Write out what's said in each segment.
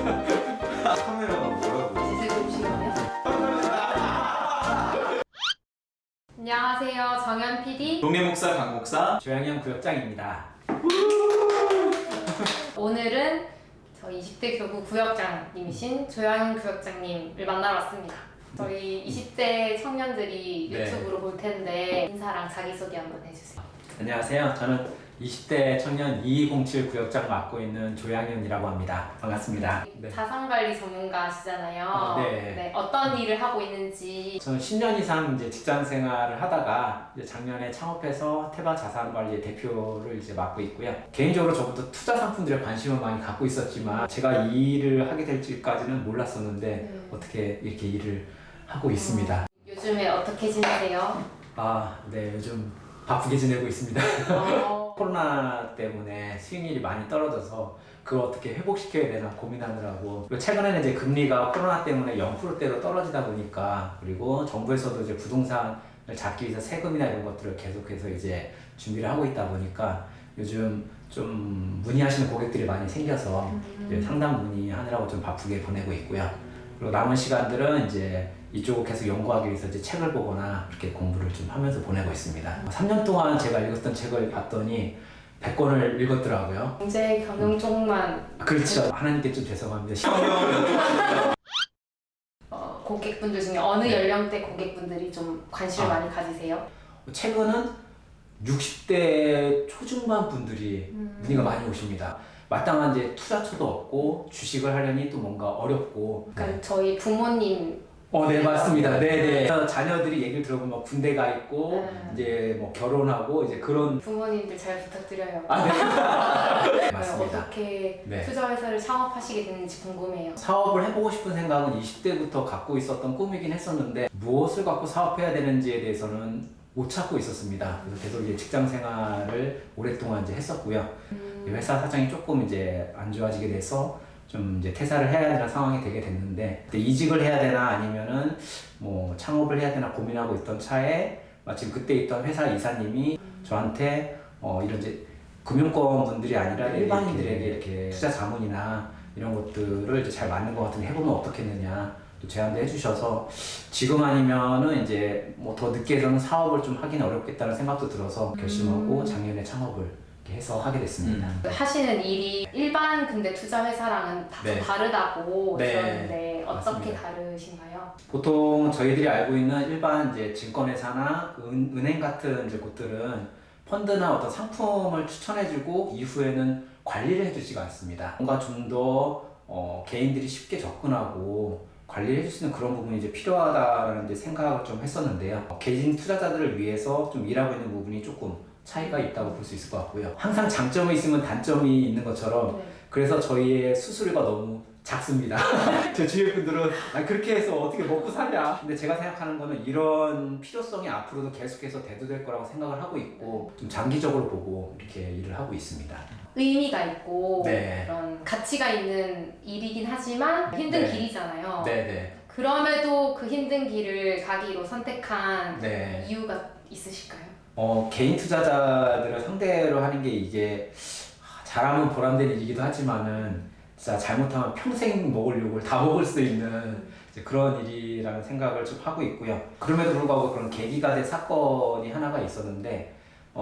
카메라가 뭐라고? 이제 좀 시간이요? 안녕하세요, 정현 PD. 동네 목사 강 목사. 조양현 구역장입니다. 오늘은 저 20대 교구 구역장님이신 조양현 구역장님을 만나러 왔습니다. 저희 20대 청년들이 네. 유튜브로 볼 텐데 인사랑 자기소개 한번 해주세요. 안녕하세요. 저는 20대 청년 2207 구역장 맡고 있는 조양현이라고 합니다. 반갑습니다. 네. 자산관리 전문가시잖아요. 네. 어떤 일을 하고 있는지. 저는 10년 이상 이제 직장 생활을 하다가 이제 작년에 창업해서 태바 자산관리의 대표를 이제 맡고 있고요. 개인적으로 저부터 투자 상품들에 관심을 많이 갖고 있었지만 제가 이 일을 하게 될지까지는 몰랐었는데 어떻게 이렇게 일을 하고 있습니다. 요즘에 어떻게 지내세요? 네. 요즘 바쁘게 지내고 있습니다. 어, 코로나 때문에 수익률이 많이 떨어져서 그걸 어떻게 회복시켜야 되나 고민하느라고. 그리고 최근에는 이제 금리가 코로나 때문에 0%대로 떨어지다 보니까, 그리고 정부에서도 이제 부동산을 잡기 위해서 세금이나 이런 것들을 계속해서 이제 준비를 하고 있다 보니까 요즘 좀 문의하시는 고객들이 많이 생겨서 이제 상담 문의하느라고 좀 바쁘게 보내고 있고요. 그리고 남은 시간들은 이제 이쪽을 계속 연구하기 위해서 이제 책을 보거나 이렇게 공부를 좀 하면서 보내고 있습니다. 3년 동안 제가 읽었던 책을 봤더니 100권을 읽었더라고요. 경제 경영 쪽만 그렇죠. 하나님께 좀 죄송합니다. 고객분들 중에 어느 연령대 고객분들이 좀 관심을 많이 가지세요? 최근은 60대 초중반 분들이 문의가 많이 오십니다. 마땅한 이제 투자처도 없고 주식을 하려니 또 뭔가 어렵고. 그러니까 저희 부모님. 네, 맞습니다. 네네. 자녀들이 얘기를 들어보면 군대 가 있고 이제 뭐 결혼하고 이제 그런. 부모님들 잘 부탁드려요. 네. 맞습니다. 어떻게 네. 투자 회사를 창업하시게 됐는지 궁금해요. 사업을 해보고 싶은 생각은 20대부터 갖고 있었던 꿈이긴 했었는데 무엇을 갖고 사업해야 되는지에 대해서는 못 찾고 있었습니다. 그래서 계속 이제 직장 생활을 오랫동안 이제 했었고요. 회사 사정이 조금 이제 안 좋아지게 돼서 좀 이제 퇴사를 해야 되는 상황이 되게 됐는데, 그때 이직을 해야 되나 아니면은 뭐 창업을 해야 되나 고민하고 있던 차에 마침 그때 있던 회사 이사님이 저한테 이런 이제 금융권 분들이 아니라 일반인들에게 이렇게 투자 자문이나 이런 것들을 이제 잘 맞는 것 같은데 해보면 어떻겠느냐 또 제안도 해주셔서, 지금 아니면은 이제 뭐 더 늦게서는 사업을 좀 하기는 어렵겠다는 생각도 들어서 결심하고 작년에 창업을 이렇게 해서 하게 됐습니다. 하시는 일이 일반 근데 투자 회사랑은 다 네. 다르다고 네. 들었는데 어떻게 맞습니다. 다르신가요? 보통 저희들이 알고 있는 일반 이제 증권회사나 은행 같은 이제 곳들은 펀드나 어떤 상품을 추천해주고 이후에는 관리를 해주지가 않습니다. 뭔가 좀 더 개인들이 쉽게 접근하고 관리를 해줄 수 있는 그런 부분이 이제 필요하다라는 이제 생각을 좀 했었는데요. 개인 투자자들을 위해서 좀 일하고 있는 부분이 조금 차이가 있다고 볼 수 있을 것 같고요. 항상 장점이 있으면 단점이 있는 것처럼 그래서 저희의 수수료가 너무 작습니다. 제 주위 분들은 그렇게 해서 어떻게 먹고 사냐. 근데 제가 생각하는 거는 이런 필요성이 앞으로도 계속해서 대두될 거라고 생각을 하고 있고 좀 장기적으로 보고 이렇게 일을 하고 있습니다. 의미가 있고 네. 그런 가치가 있는 일이긴 하지만 힘든 네. 길이잖아요. 네네. 그럼에도 그 힘든 길을 가기로 선택한 네. 이유가 있으실까요? 개인 투자자들을 상대로 하는 게 이게 잘하면 보람된 일이기도 하지만은 진짜 잘못하면 평생 먹을 욕을 다 먹을 수 있는 이제 그런 일이라는 생각을 좀 하고 있고요. 그럼에도 불구하고 그런 계기가 된 사건이 하나가 있었는데,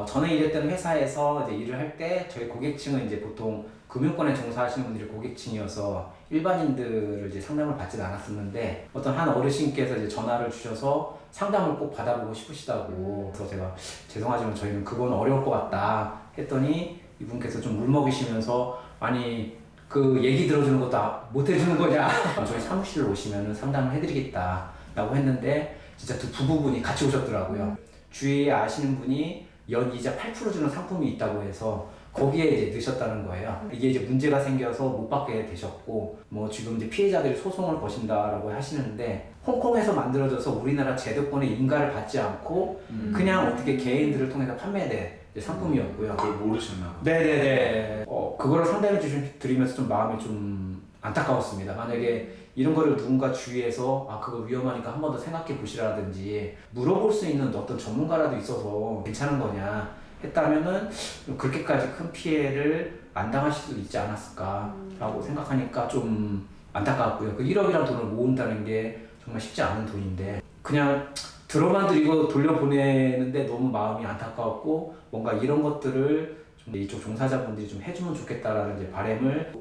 저는 일했던 회사에서 이제 일을 할 때 저희 고객층은 이제 보통 금융권에 종사하시는 분들이 고객층이어서 일반인들을 이제 상담을 받지는 않았었는데, 어떤 한 어르신께서 이제 전화를 주셔서 상담을 꼭 받아보고 싶으시다고. 그래서 제가 죄송하지만 저희는 그건 어려울 것 같다 했더니 이분께서 좀 울먹이시면서 아니 그 얘기 들어주는 것도 못 해주는 거냐. 저희 사무실로 오시면 상담을 해드리겠다 라고 했는데 진짜 두 부부분이 같이 오셨더라고요. 주위에 아시는 분이 연이자 8% 주는 상품이 있다고 해서 거기에 이제 넣으셨다는 거예요. 이게 이제 문제가 생겨서 못 받게 되셨고, 뭐 지금 이제 피해자들이 소송을 거신다라고 하시는데, 홍콩에서 만들어져서 우리나라 제도권의 인가를 받지 않고 그냥 어떻게 개인들을 통해서 판매된 상품이었고요. 그걸 모르셨나 봐요. 네네네. 그거를 상담해 드리면서 좀 마음이 좀 안타까웠습니다. 만약에 이런 거를 누군가 주위에서 그거 위험하니까 한 번 더 생각해 보시라든지 물어볼 수 있는 어떤 전문가라도 있어서 괜찮은 거냐 했다면은 그렇게까지 큰 피해를 안 당할 수도 있지 않았을까라고 생각하니까 좀 안타깝고요. 그 1억이라는 돈을 모은다는 게 정말 쉽지 않은 돈인데 그냥 들어만 들이고 돌려보내는데 너무 마음이 안타까웠고 뭔가 이런 것들을 좀 이쪽 종사자분들이 좀 해주면 좋겠다라는 이제 바람을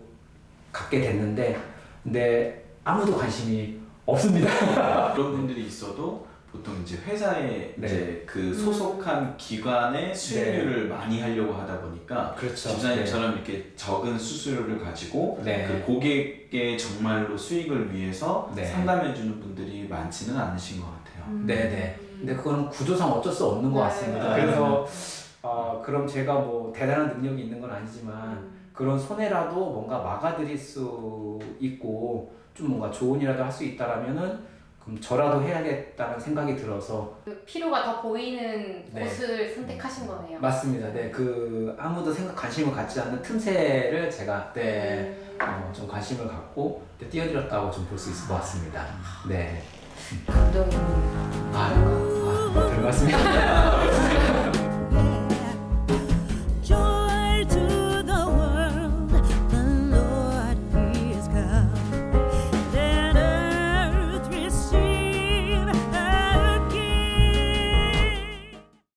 갖게 됐는데 근데 아무도 관심이 없습니다. 그런 분들이 있어도 보통 이제 회사에 네. 이제 그 소속한 기관의 수익률을 많이 하려고 하다 보니까 그렇죠. 집사님처럼 이렇게 적은 수수료를 가지고 네. 그 고객의 정말로 수익을 위해서 네. 상담해주는 분들이 많지는 않으신 것 같아요. 네네. 근데 그거는 구조상 어쩔 수 없는 것 같습니다. 네. 그래서 그럼 제가 뭐 대단한 능력이 있는 건 아니지만 그런 손해라도 뭔가 막아드릴 수 있고 좀 뭔가 좋은 일이라도 할 수 있다라면은 그럼 저라도 해야겠다는 생각이 들어서 그 필요가 더 보이는 네. 곳을 선택하신 거네요. 맞습니다. 네, 그 아무도 관심을 갖지 않는 틈새를 제가 좀 관심을 갖고 뛰어들었다고 좀 볼 수 있을 것 같습니다. 네. 감동입니다. 별 말씀입니다.